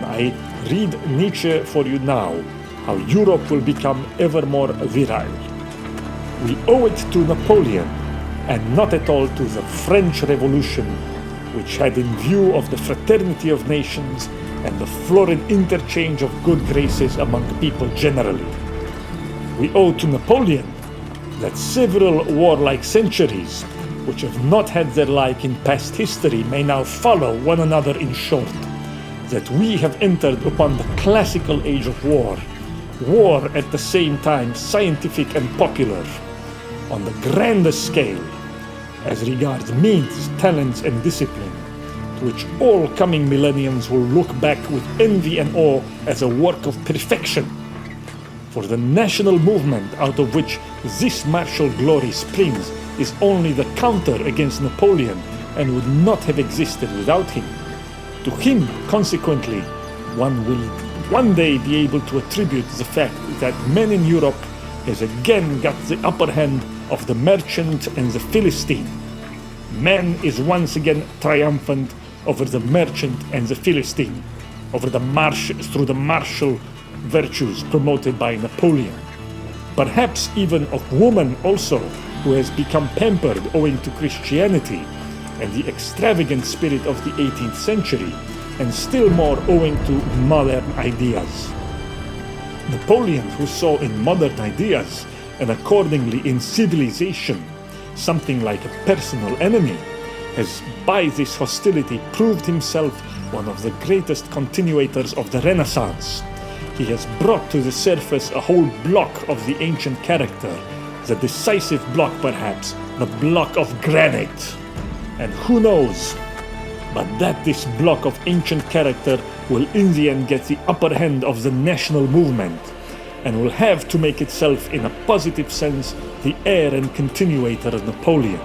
I read Nietzsche for you now, how Europe will become ever more virile. We owe it to Napoleon, and not at all to the French Revolution, which had in view of the fraternity of nations and the florid interchange of good graces among people generally. We owe to Napoleon that several warlike centuries, which have not had their like in past history, may now follow one another in short, that we have entered upon the classical age of war, war at the same time scientific and popular, on the grandest scale, as regards means, talents, and discipline, to which all coming millenniums will look back with envy and awe as a work of perfection. For the national movement out of which this martial glory springs is only the counter against Napoleon and would not have existed without him. To him, consequently, one will one day be able to attribute the fact that man in Europe has again got the upper hand of the merchant and the Philistine. Man is once again triumphant over the merchant and the Philistine, over through the martial virtues promoted by Napoleon. Perhaps even of woman also, who has become pampered owing to Christianity and the extravagant spirit of the 18th century, and still more owing to modern ideas. Napoleon, who saw in modern ideas, and accordingly in civilization, something like a personal enemy, has by this hostility proved himself one of the greatest continuators of the Renaissance. He has brought to the surface a whole block of the ancient character, the decisive block perhaps, the block of granite. And who knows but that this block of ancient character will in the end get the upper hand of the national movement, and will have to make itself in a positive sense the heir and continuator of Napoleon,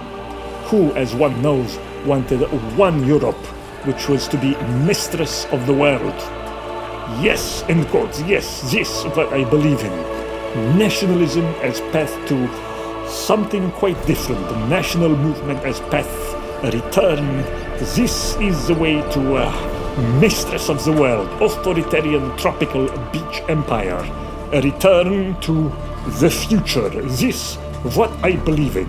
who, as one knows, wanted one Europe, which was to be mistress of the world. Yes, end quotes, yes, this is what I believe in. Nationalism as path to something quite different. The national movement as path, a return. This is the way to mistress of the world, authoritarian tropical beach empire. A return to the future. This, what I believe in.